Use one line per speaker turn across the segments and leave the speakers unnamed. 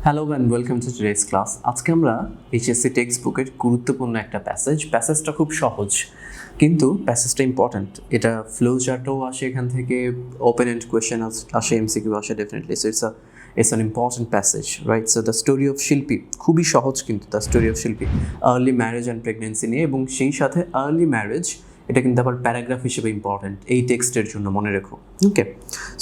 Hello and welcome to today's class. আজকে আমরা HSC text বুকের গুরুত্বপূর্ণ একটা প্যাসেজটা খুব সহজ, কিন্তু প্যাসেজটা ইম্পর্ট্যান্ট। এটা ফ্লো চার্টও আসে এখান থেকে, ওপেন এন্ড কোয়েশ্চেন আসে, এমসিকিউ আসে definitely. So it's an important passage, right? So the story of শিল্পী খুবই সহজ, কিন্তু দ্য স্টোরি অফ শিল্পী আর্লি ম্যারেজ অ্যান্ড প্রেগনেন্সি নিয়ে, এবং সেই সাথে আর্লি ম্যারেজ এটা কিন্তু আবার প্যারাগ্রাফ হিসেবে ইম্পর্ট্যান্ট এই টেক্সটের জন্য, মনে রেখো। ওকে,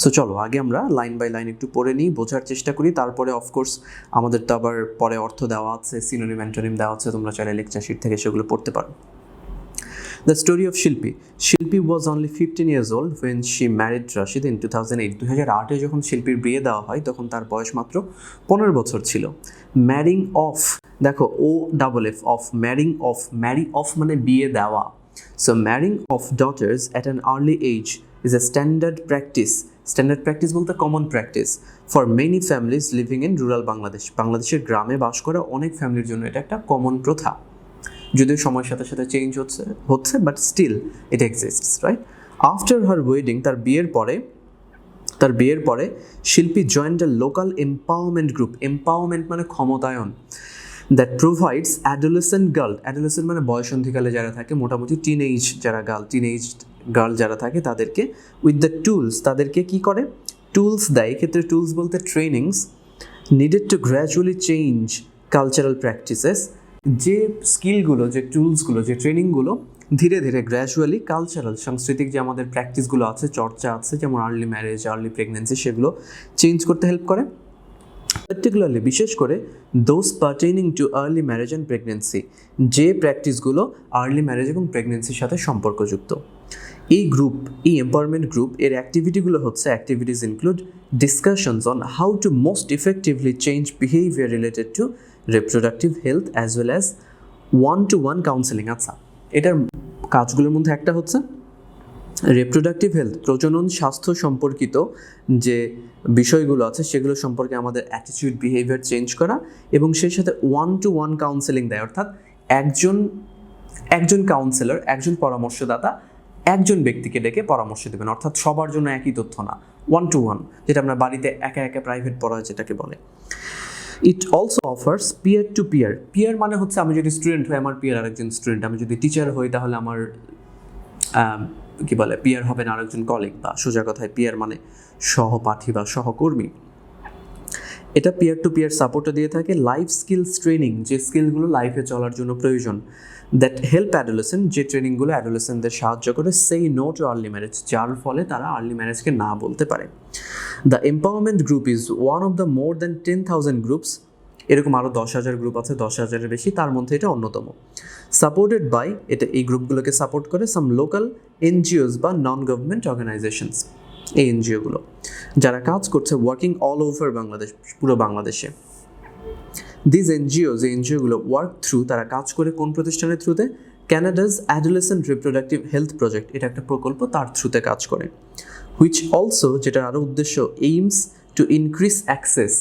সো চলো আগে আমরা লাইন বাই লাইন একটু পড়ে নিই, বোঝার চেষ্টা করি। তারপরে অফকোর্স আমাদের তো আবার পরে অর্থ দেওয়া আছে, সিনোনিম অ্যান্টোনিম দেওয়া আছে, তোমরা চাইলে লেকচার শিট থেকে সেগুলো পড়তে পারো। The story of Shilpi. Shilpi was only 15 years old when she married Rashid in 2008. 2008 যখন শিল্পীর বিয়ে দেওয়া হয় তখন তার বয়স মাত্র 15 বছর ছিল। ম্যারিং অফ, দেখো O double F, off, marrying off, marry off মানে বিয়ে দেওয়া। So marrying of daughters at an early age is a standard practice. Standard practice বলতে common practice for many families living in rural Bangladesh. বাংলাদেশের গ্রামে বাস করা অনেক ফ্যামিলির জন্য এটা একটা কমন প্রথা, যদিও সময়ের সাথে সাথে চেঞ্জ হচ্ছে but still it exists, right? After her wedding, তার বিয়ের পরে Shilpi joined a local empowerment group. Empowerment মানে ক্ষমতায়ন, দ্যাট প্রোভাইডস অ্যাডোলেসেন্ট মানে বয়সন্ধিকালে যারা থাকে, মোটামুটি টিনেজ গার্ল যারা থাকে তাদেরকে উইথ দ্য টুলস, তাদেরকে কি করে? টুলস দেয়। এক্ষেত্রে টুলস বলতে trainings needed to gradually change cultural practices. যে স্কিলগুলো, যে টুলসগুলো, যে ট্রেনিংগুলো ধীরে ধীরে গ্র্যাজুয়ালি কালচারাল, সাংস্কৃতিক যে আমাদের প্র্যাকটিসগুলো আছে, চর্চা আছে, যেমন আর্লি ম্যারেজ, আর্লি প্রেগনেন্সি, সেগুলো চেঞ্জ করতে হেল্প করে। পার্টিকুলারলি বিশেষ করে those pertaining too early marriage and pregnancy, যে প্র্যাকটিসগুলো আর্লি ম্যারেজ এবং প্রেগনেন্সির সাথে সম্পর্কযুক্ত। এই এম্পাওয়ারমেন্ট গ্রুপ এর অ্যাক্টিভিটিগুলো হচ্ছে, activities include discussions on how to most effectively change behaviour related to reproductive health as well as one counselling. আচ্ছা, এটার কাজগুলোর মধ্যে একটা হচ্ছে রিপ্রোডাক্টিভ হেলথ, প্রজনন স্বাস্থ্য সম্পর্কিত যে বিষয়গুলো আছে সেগুলো সম্পর্কে আমাদের অ্যাটিটিউড, বিহেভিয়ার চেঞ্জ করা, এবং সেই সাথে ওয়ান কাউন্সেলিং দেয়, অর্থাৎ একজন কাউন্সেলর, একজন পরামর্শদাতা একজন ব্যক্তিকে ডেকে পরামর্শ দেবেন, অর্থাৎ সবার জন্য একই তথ্য না, ওয়ান, যেটা আমরা বাড়িতে একা একা প্রাইভেট পড়া যেটাকে বলে। It also offers peer to peer মানে হচ্ছে আমি যদি স্টুডেন্ট হই, আমার পিয়ার আরেকজন স্টুডেন্ট, আমি যদি টিচার হই তাহলে আমার পিয়ার হবেন আরেকজন কলিগ, বা সোজা কথায় পিয়ার মানে সহপাঠী বা সহকর্মী। এটা পিয়ার টু পিয়ার সাপোর্টও দিয়ে থাকে। লাইফ স্কিলস ট্রেনিং, যে স্কিলগুলো লাইফে চলার জন্য প্রয়োজন, দ্যাট হেল্প অ্যাডোলেসেন্ট, যে ট্রেনিংগুলো অ্যাডোলেসেন্টদের সাহায্য করে সেই নো টু আর্লি ম্যারেজ, যার ফলে তারা আর্লি ম্যারেজকে না বলতে পারে। The empowerment group is one of the more than 10,000 groups, এরকম আরও 10,000 গ্রুপ আছে, 10,000-এর বেশি, তার মধ্যে এটা অন্যতম। সাপোর্টেড বাই, এটা এই গ্রুপগুলোকে সাপোর্ট করে সাম লোকাল এনজিওস বা নন গভর্নমেন্ট অর্গানাইজেশনস, এই এনজিওগুলো যারা কাজ করছে ওয়ার্কিং অল ওভার বাংলাদেশ, পুরো বাংলাদেশে। দিস এনজিওগুলো ওয়ার্ক থ্রু, তারা কাজ করে কোন প্রতিষ্ঠানের থ্রুতে? Canada's adolescent reproductive health project, এটা একটা প্রকল্প, তার থ্রুতে কাজ করে। হুইচ অলসো, যেটার আরও উদ্দেশ্য, এইমস টু ইনক্রিজ অ্যাক্সেস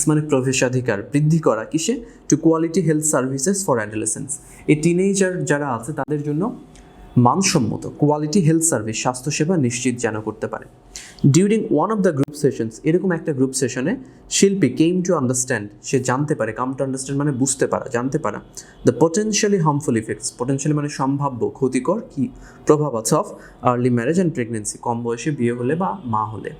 মানে প্রবেশাধিকার বৃদ্ধি করা, কিসে? To quality health services for adolescents. এই টিনেজার যারা আছে তাদের জন্য মানসম্মত কোয়ালিটি হেলথ সার্ভিস, স্বাস্থ্যসেবা নিশ্চিত যেন করতে পারে। During one of the group sessions, এরকম একটা গ্রুপ সেশনে শিল্পী কেম টু আন্ডারস্ট্যান্ড, সে জানতে পারে, কাম টু আন্ডারস্ট্যান্ড মানে বুঝতে পারা, জানতে পারা, the potentially harmful effects, potentially মানে সম্ভাব্য ক্ষতিকর কি প্রভাব আছে, of early marriage and pregnancy, কম বয়সে বিয়ে হলে বা মা হলে।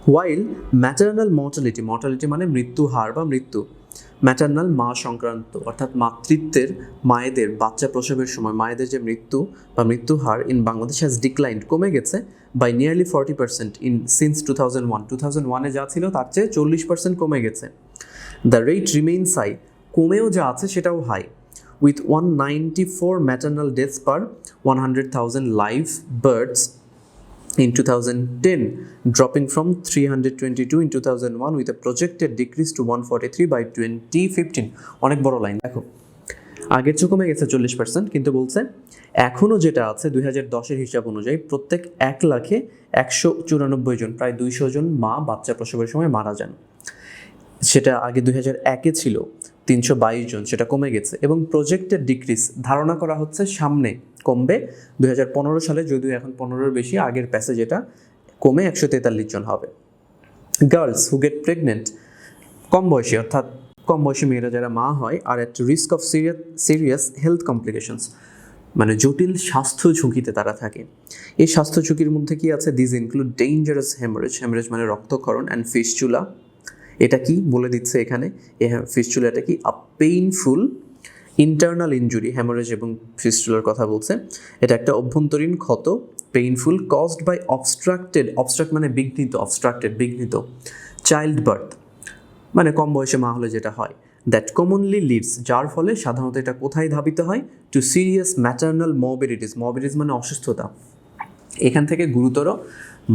হোয়াইল ম্যাটারনাল মর্টালিটি মানে মৃত্যু হার বা মৃত্যু, ম্যাটারনাল মা সংক্রান্ত, অর্থাৎ মাতৃত্বের, মায়েদের বাচ্চা প্রসবের সময় মায়েদের যে মৃত্যু বা মৃত্যু her in Bangladesh has declined, কমে গেছে বাই নিয়ারলি 40% ইন সিন্স 2001 যা ছিল তার চেয়ে 40% কমে গেছে। দ্য রেট রিমেইনস হাই, কমেও যা আছে সেটাও high, with 194 maternal deaths per 100,000 live births in 2010, dropping from 322 in 2001 with a projected decrease to 143 by 2015. অনেক বড় লাইন, দেখো আগের চেয়ে কমে গেছে 40%, কিন্তু বলছে এখনও যেটা আছে 2010-এর হিসাব অনুযায়ী প্রত্যেক 1,194 জন, প্রায় 200 জন মা বাচ্চা প্রসবের সময় মারা যান। সেটা আগে 2001-এ ছিল 322 জন, সেটা কমে গেছে, এবং প্রজেক্টেড ডিক্রিজ ধারণা করা হচ্ছে সামনে কমবে 2015 সালে, যদিও এখন 15-এর বেশি, আগের প্যাসেজ এটা কমে 143 জন হবে। গার্লস হু গেট প্রেগনেন্ট কম বয়সী অর্থাৎ কম বয়সী মেয়েরা যারা মা হয় are at risk of serious health complications, মানে জটিল স্বাস্থ্য ঝুঁকিতে তারা থাকে। এই স্বাস্থ্য ঝুঁকির মধ্যে কি আছে? This include dangerous haemorrhage, haemorrhage মানে রক্তক্ষরণ, অ্যান্ড ফিস্চুলা। এটা কি বলে দিচ্ছে এখানে, ফিস্চুলাটা কি? আ পেইনফুল ইন্টারনাল ইনজুরি। হেমারেজ এবং ফিস্চুলার কথা বলছে। এটা একটা অভ্যন্তরীণ ক্ষত, পেইনফুল, কজড বাই অবস্ট্রাক্ট মানে বিঘ্নিত, বিঘ্নিত, চাইল্ড বার্থ মানে কম বয়সে মা হলে যেটা হয়, দ্যাট কমনলি লিডস, যার ফলে সাধারণত এটা কোথায় ধাবিত হয়? টু সিরিয়াস ম্যাটার্নাল মরবিডিটিস মানে অসুস্থতা। এখান থেকে গুরুতর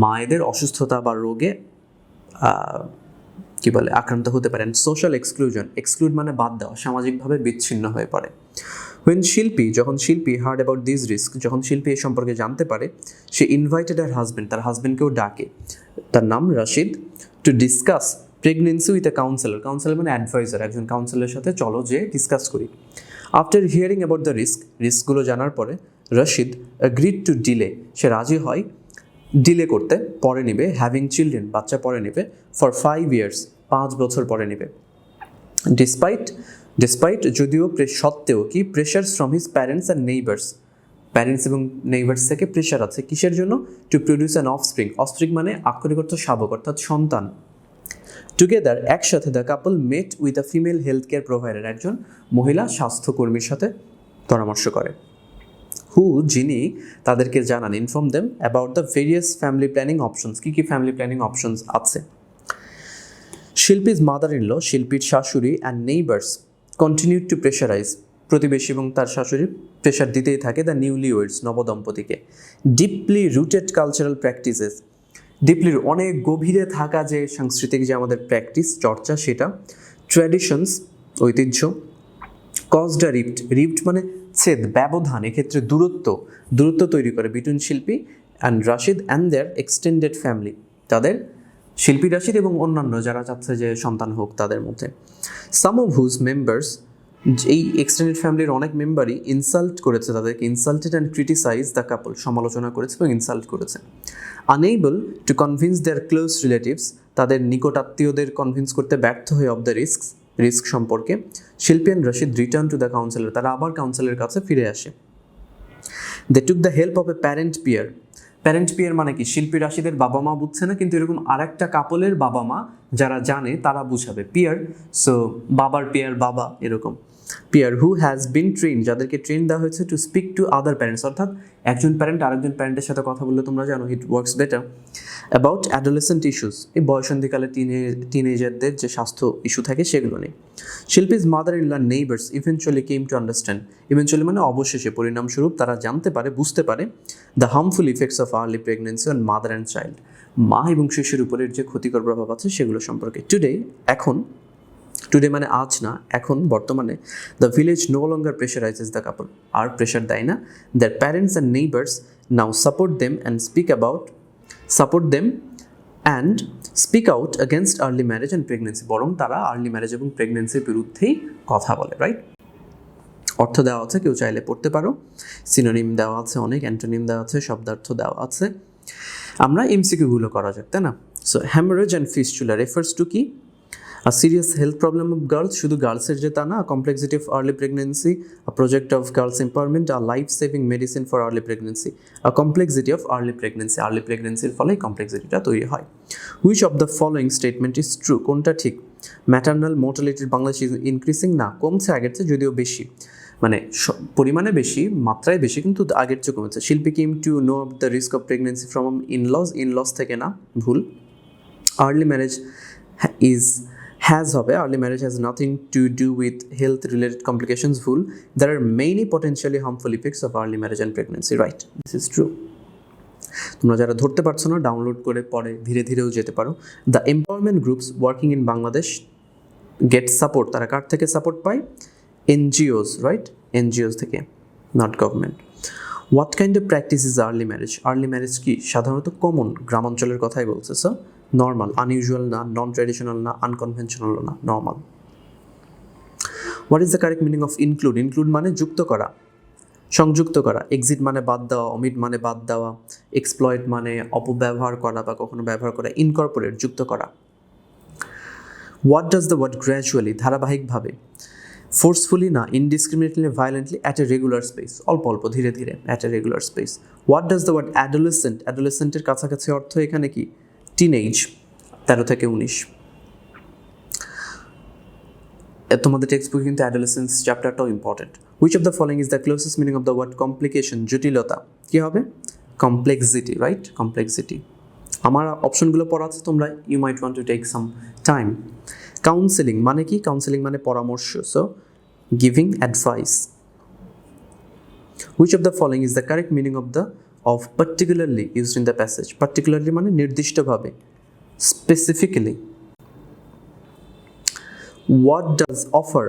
মায়েদের অসুস্থতা বা রোগে কি বলে আক্রান্ত হতে পারেন। সোশ্যাল এক্সক্লুড মানে বাদ দেওয়া, সামাজিকভাবে বিচ্ছিন্ন হয়ে পড়ে। যখন শিল্পী হার্ড অ্যাবাউট দিস রিস্ক, যখন শিল্পী এই সম্পর্কে জানতে পারে, সে ইনভাইটেড তার হাজব্যান্ডকেও ডাকে, তার নাম Rashid, two discuss pregnancy with a counsellor মানে অ্যাডভাইজার, একজন কাউন্সেলরের সাথে চলো যে ডিসকাস করি। আফটার হিয়ারিং অ্যাবাউট দ্য রিস্কগুলো জানার পরে রশিদ অ্যাগ্রিড টু ডিলে, সে রাজি হয় ডিলে করতে, পরে নেবে, হ্যাভিং চিলড্রেন, বাচ্চা পরে নেবে, ফর 5 years, 5 বছর পরে নেবে। ডিসপাইট যদিও সত্ত্বেও কি, pressures from his parents and parents এবং নেইবার্স থেকে প্রেশার আছে, কিসের জন্য? টু প্রডিউস অ্যান অফস্প্রিং মানে আক্ষরিক অর্থ শাবক, অর্থাৎ সন্তান। টুগেদার, একসাথে, the couple met with a female health care provider, একজন মহিলা স্বাস্থ্যকর্মীর সাথে পরামর্শ করে। যিনি তাদেরকে জানান, inform them about the various family planning options, কী ফ্যামিলি প্ল্যানিং অপশনস আছে। শিল্পীজ মাদার-ইন-ল, শিল্পীর শাশুড়ি, and neighbours continue to pressurise, প্রতিবেশী এবং তার শাশুড়ি প্রেশার দিতেই থাকে দ্য নিউলি ওয়েডস, নবদম্পতিকে। ডিপলি রুটেড কালচারাল প্র্যাকটিসেস, অনেক গভীরে থাকা যে সাংস্কৃতিক যে আমাদের প্র্যাকটিস চর্চা, সেটা। ট্র্যাডিশনস, ঐতিহ্য। কজড আ রিফট মানে ছেদ, ব্যবধান, এক্ষেত্রে দূরত্ব তৈরি করে between Shilpi and Rashid and their extended family, তাদের শিল্পী রাশিদ এবং অন্যান্য যারা চাচ্ছে যে সন্তান হোক তাদের মধ্যে। সাম অফ হুজ মেম্বার্স, এই এক্সটেন্ডেড ফ্যামিলির অনেক মেম্বারই ইনসাল্ট করেছে তাদেরকে, insulted and criticise the couple, সমালোচনা করেছে এবং ইনসাল্ট করেছে। Unable to convince their close relatives, তাদের নিকট আত্মীয়দের কনভিন্স করতে ব্যর্থ হয়ে অফ দ্য রিস্ক সম্পর্কে, Shilpi and Rashid return to the counsellor, তারা আবার কাউন্সিলের কাছে ফিরে আসে। They took the help of a parent peer মানে কি? শিল্পী রাশিদের বাবা মা বুঝছে না, কিন্তু এরকম আরেকটা কাপলের বাবা মা যারা জানে তারা বুঝাবে, পিয়ার। সো বাবার পিয়ার, বাবা, এরকম peer. Who has been train, যাদেরকে ট্রেন দেওয়া হয়েছে to speak to other parents, অর্থাৎ একজন প্যারেন্ট আরেকজন প্যারেন্টের সাথে কথা বললে তোমরা জানো it works better. About adolescent issues, এই বয়সন্ধিকালে টিনেজারদের যে স্বাস্থ্য ইস্যু থাকে সেগুলো নেই। Shilpi's mother-in-law neighbours eventually came to understand, eventually মানে অবশেষে, পরিণামস্বরূপ তারা বুঝতে পারে the harmful effects of early pregnancy on mother and child, মা এবং শিশুর উপরের যে ক্ষতিকর প্রভাব আছে সেগুলো সম্পর্কে। টুডে মানে আজ না, এখন বর্তমানে, the village no longer pressurises the couple, আর প্রেশার দেয় না। Their parents and neighbours now support them and speak out against early marriage and pregnancy, বরং তারা আর্লি ম্যারেজ এবং প্রেগনেন্সির বিরুদ্ধেই কথা বলে, রাইট? অর্থ দেওয়া আছে, কেউ চাইলে পড়তে পারো। সিনোনিম দেওয়া আছে অনেক, অ্যান্টোনিম দেওয়া আছে, শব্দার্থ দেওয়া আছে। আমরা এমসিকিউগুলো করা যাক, তাই না? So haemorrhage and fistula refers to কি? A serious health problem of girls, শুধু গার্লসের যে তা না, complexity of early pregnancy, a project of girls empowerment, a life-saving medicine for early pregnancy, a complexity of early pregnancy ফলে কমপ্লেক্সিটিটা তৈরি হয়। Which of the following statement is true? কোনটা ঠিক? Maternal mortality Bangladesh is increasing, না, কমছে আগের চেয়ে, যদিও বেশি, মানে পরিমাণে বেশি, মাত্রায় বেশি, কিন্তু আগের চেয়ে কমেছে। Shilpi came to know of the risk of pregnancy from in-laws থেকে, না, ভুল। আর্লি ম্যারেজ হবে, early marriage has nothing to do with health related complications, ভুল। There are many potentially harmful effects of early marriage and pregnancy, right, this is true. তোমরা যারা ধরতে পারছো না, ডাউনলোড করে পরে ধীরে ধীরেও যেতে পারো। The empowerment groups working in Bangladesh gate support, তারা কার থেকে সাপোর্ট পায়? এনজিওস, রাইট, এনজিওস থেকে, not government. What kind of practice is early marriage? Early marriage কি? সাধারণত কমন, গ্রামাঞ্চলের কথাই বলছে, সো নর্মাল, আনইউজুয়াল না, নন ট্র্যাডিশনাল না, আনকনভেনশনাল না, normal. What is the correct meaning of include? Include মানে যুক্ত করা, সংযুক্ত করা। এক্সিট মানে বাদ দেওয়া, অমিট মানে বাদ দেওয়া, এক্সপ্লয়েট মানে অপব্যবহার করা বা কখনো ব্যবহার করা, ইনকর্পোরেট যুক্ত করা। What does the word gradually ধারাবাহিকভাবে, ফোর্সফুলি না, indiscriminately, violently, at a regular space, অল্প অল্প ধীরে ধীরে, at a regular space. What does the word adolescent, অ্যাডোলেসেন্টের কাছাকাছি অর্থ এখানে কি, টিনেজ, 13 থেকে 19। তোমাদের টেক্সট বুকে কিন্তু অ্যাডোলেসেন্স চ্যাপ্টারটাও important. Which of the following is the closest meaning of the word complication, জটিলতা, কী হবে, কমপ্লেক্সিটি, রাইট, কমপ্লেক্সিটি। আমার অপশনগুলো পড়া আছে, তোমরা you might want to take some time. Counselling মানে কি, কাউন্সেলিং মানে পরামর্শ, so giving advice. Which of the following is the correct meaning of particularly used in the passage, particularly মানে নির্দিষ্টভাবে, specifically. What does offer,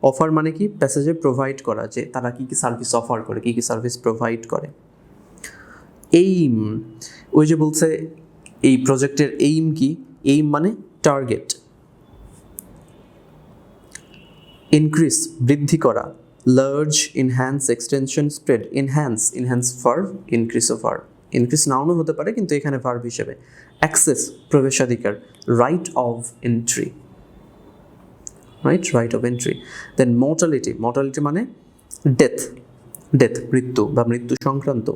offer মানে কি, প্যাসেজে provide করা, যে তারা কী কী সার্ভিস অফার করে, কী কী সার্ভিস প্রোভাইড করে। এইম, ওই যে বলছে এই প্রজেক্টের এইম কি, এইম মানে টার্গেট। ইনক্রিজ বৃদ্ধি করা, large, enhance, extension, spread. Enhance, enhance verb, increase ও ভার্ব। ইনক্রিজ নাউনও হতে পারে কিন্তু এখানে ভার্ব হিসেবে। অ্যাক্সেস প্রবেশাধিকার, right of entry, right, right of entry. Then mortality, mortality মানে ডেথ, ডেথ মৃত্যু বা মৃত্যু সংক্রান্ত।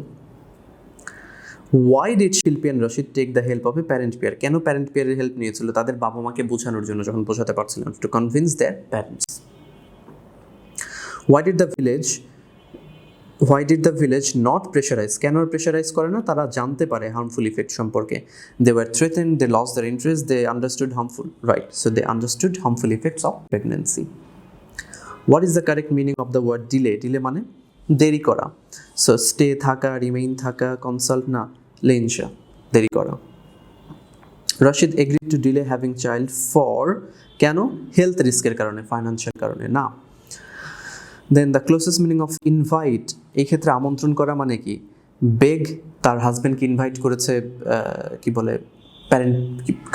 Why did Shilpi and Rashid take the help of a parent peer, কেন প্যারেন্ট পেয়ারের হেল্প নিয়েছিল, তাদের বাবা মাকে বোঝানোর জন্য যখন বোঝাতে পারছিলেন, to convince their parents. Why did the village not pressurize, কেন প্রেশারাইজ করে না, তারা জানতে পারে হার্মফুল ইফেক্ট সম্পর্কে। They were threatened, they lost their interest, they understood harmful, right, so they understood harmful effects of pregnancy. What is the correct meaning of the word delay, delay মানে দেরি করা, so stay থাকা, remain থাকা, consult না, লেনসা, দেরি করা। Rashid agreed to delay having child for, কেন, health রিস্কের কারণে, ফাইন্যান্সিয়াল কারণে না। Then the closest meaning of invite, এই ক্ষেত্রে আমন্ত্রণ করা মানে কি, বেগ, তার হাজব্যান্ডকে ইনভাইট করেছে, কি বলে, প্যারেন্ট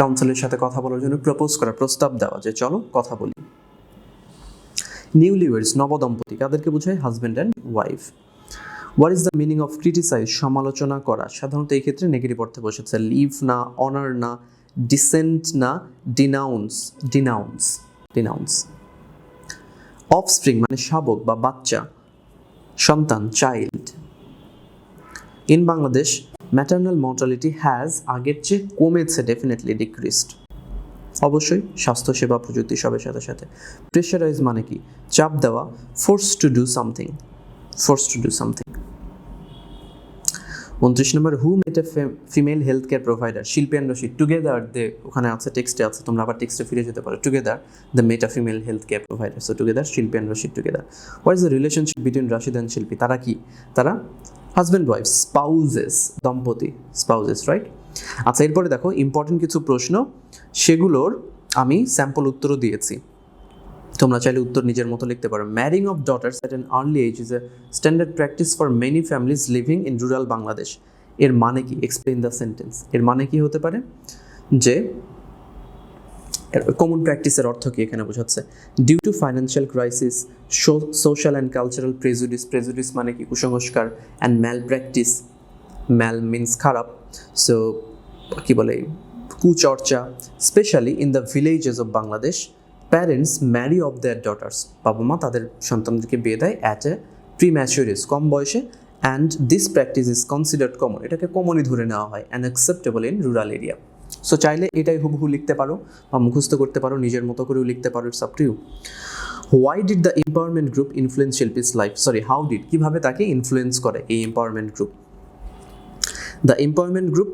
কাউন্সিলের সাথে কথা বলার জন্য প্রপোজ করা, প্রস্তাব দেওয়া, যে চলো কথা বলি। নিউলিওয়েডস নবদম্পতি, কাদেরকে বোঝায়, husband and wife. What is the meaning of criticise, সমালোচনা করা, সাধারণত এই ক্ষেত্রে নেগেটিভ অর্থে বসেছে। লিভ না, অনার না, ডিসেন্ট না, ডিনাউন্স, ডিনাউন্স, ডিনাউন্স। অফস্প্রিং মানে শাবক বা বাচ্চা, সন্তান, child. In Bangladesh maternal mortality has, আগের চেয়ে কমেছে, ডেফিনেটলি ডিক্রিসড, অবশ্যই স্বাস্থ্যসেবা প্রযুক্তি সবের সাথে সাথে। প্রেশারাইজ মানে কি, চাপ দেওয়া, force to do something, force to do something. 29 number, who met a female health care provider, Shilpi and Rashid together, they ওখানে আছে, টেক্সটে আছে, তোমরা আবার টেক্সটে ফিরে যেতে পারো। Together the met a female health care provider, so together, Shilpi and Rashid together. What is the relationship between Rashid and Shilpi, তারা কি, তারা হাজব্যান্ড ওয়াইফ, স্পাউজেস, দম্পতি, স্পাউজেস, রাইট। আচ্ছা, এরপরে দেখো ইম্পর্টেন্ট কিছু প্রশ্ন, সেগুলোর আমি স্যাম্পল উত্তরও দিয়েছি, তোমরা চাইলে উত্তর নিজের মতো লিখতে পারো। Marrying of daughters at an early age is a standard practice for many families living in rural Bangladesh. এর মানে কি, এক্সপ্লেইন দ্য সেন্টেন্স, এর মানে কি হতে পারে, যে কমন প্র্যাকটিসের অর্থ কি এখানে বোঝাচ্ছে। Due to financial crisis, social and cultural prejudice, prejudice মানে কি, কুসংস্কার, and malpractice, mal means খারাপ, সো কি বলে, কুচর্চা, specially in the villages of Bangladesh, parents marry off their daughters, বাবা মা তাদের সন্তানদেরকে বিয়ে দেয় অ্যাট এ প্রিম্যাচিউর এজ, কম বয়সে। And this practice is considered common, এটাকে কমনই ধরে নেওয়া হয়, and acceptable in rural area. So চাইলে এটাই হুবহু লিখতে পারো বা মুখস্থ করতে পারো, নিজের মতো করেও লিখতে পারো, it's up to you. Why did the empowerment group influence Shilpi's life, sorry how did, কীভাবে তাকে ইনফ্লুয়েন্স করে এই empowerment group. The empowerment group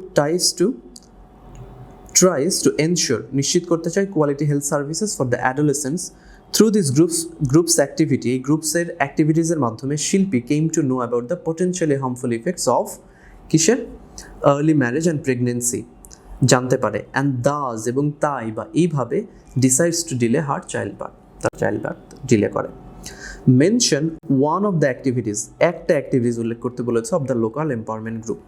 tries to ensure, নিশ্চিত করতে চায়, quality health services for the adolescents through this groups activity, এই গ্রুপসের অ্যাক্টিভিটিসের মাধ্যমে Shilpi came to know about the potentially harmful effects of, কিসের, আর্লি ম্যারেজ অ্যান্ড প্রেগনেন্সি, জানতে পারে। অ্যান্ড দাস, এবং তাই বা এইভাবে, decides to delay her child birth, তার চাইল্ড বার্থ ডিলে করে। Mention one of the activities, একটা অ্যাক্টিভিটিস উল্লেখ করতে বলেছে, of the local empowerment group.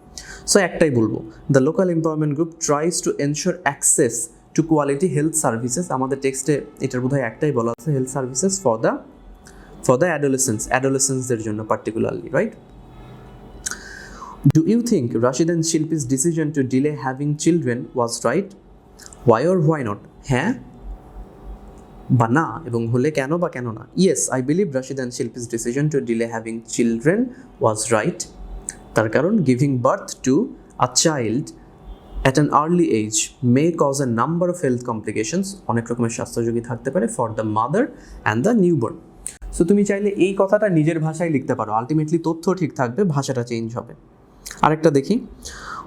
So একটাই বলবো, the local empowerment group tries to ensure access to quality health services, আমাদের টেক্সটে এটার বোধহয় একটাই বলা আছে, হেলথ সার্ভিসেস ফর দ্য অ্যাডোলেসেন্সদের জন্য particularly, right. Do you think Rashid and Shilpi's decision to delay having children was right, why or why not, হ্যাঁ বা না, এবং হলে কেন বা কেন না। Yes, I believe Rashid and Shilpi's decision to delay having children was right. তার কারণ giving birth to a child at an early age may cause a number of health complications, অনেক রকমের স্বাস্থ্যঝুঁকি থাকতে পারে for the mother and the newborn. So তুমি চাইলে এই কথাটা নিজের ভাষায় লিখতে পারো, আলটিমেটলি তথ্য ঠিক থাকবে, ভাষাটা চেঞ্জ হবে। আরেকটা দেখি,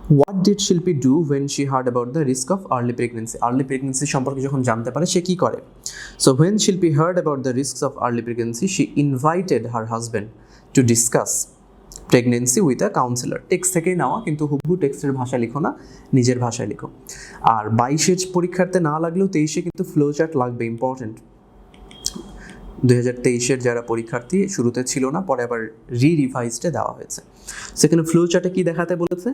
what did Shilpi do when she heard about the risk of early pregnancy. Early pregnancy সম্পর্কে যখন জানতে পারে সে কী করে? So when Shilpi heard about the risks of early pregnancy she invited her husband to discuss pregnancy with a counsellor. Text থেকেই নেওয়া, কিন্তু হুবহু টেক্সটের ভাষা লিখো না, নিজের ভাষায় লিখো। আর 22-এর পরীক্ষার্থে না লাগলেও 23-এ কিন্তু ফ্লো চার্ট লাগবে, ইম্পর্টেন্ট। 2023-এর যারা পরীক্ষার্থী শুরুতে ছিল না, পরে আবার রিভাইজডে দেওয়া হয়েছে। সেখানে ফ্লো চার্টে কী দেখাতে বলেছে?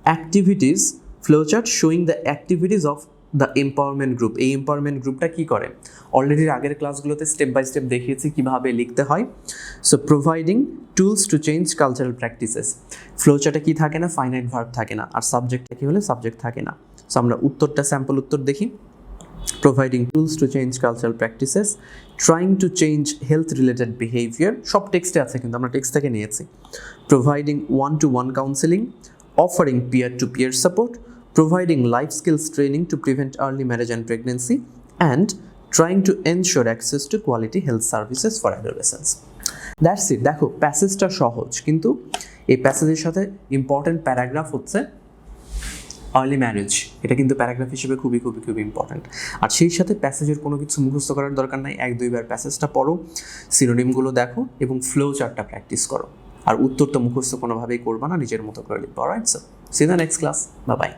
Activities, flow chart showing the activities of the empowerment group. এই এম্পাওয়ারমেন্ট গ্রুপটা কী করে? অলরেডি আগের ক্লাসগুলোতে স্টেপ বাই স্টেপ দেখিয়েছি কীভাবে লিখতে হয়। So providing tools to change cultural practices. Flow চার্টে কী থাকে না? ফাইনাইট ভার্ব থাকে না, আর সাবজেক্টটা কী হলে? সাবজেক্ট থাকে না। সো আমরা উত্তরটা, স্যাম্পল উত্তর দেখি। Providing tools to change cultural practices, trying to change health related behavior, সব টেক্সটে আছে কিন্তু আমরা টেক্সট থেকে নিয়েছি। Providing one-to-one counseling, offering peer-to-peer support, providing life skills training to prevent early marriage and pregnancy, and trying to ensure access to quality health services for adolescents. That's it. দেখো প্যাসেজটা সহজ, কিন্তু এই প্যাসেজের সাথে ইম্পর্টেন্ট প্যারাগ্রাফ হচ্ছে early marriage. এটা কিন্তু paragraph হিসেবে খুবই খুবই খুবই ইম্পর্ট্যান্ট। আর সেই সাথে প্যাসেজের কোনো কিছু মুখস্থ করার দরকার নাই, 1-2 বার প্যাসেজটা পড়ো, সিনোনিমগুলো দেখো এবং ফ্লো চার্টটা প্র্যাকটিস করো। আর উত্তর তো মুখস্থ কোনোভাবেই করবা না, নিজের মতো করে লিখবো। Alright, so C the next class, bye bye.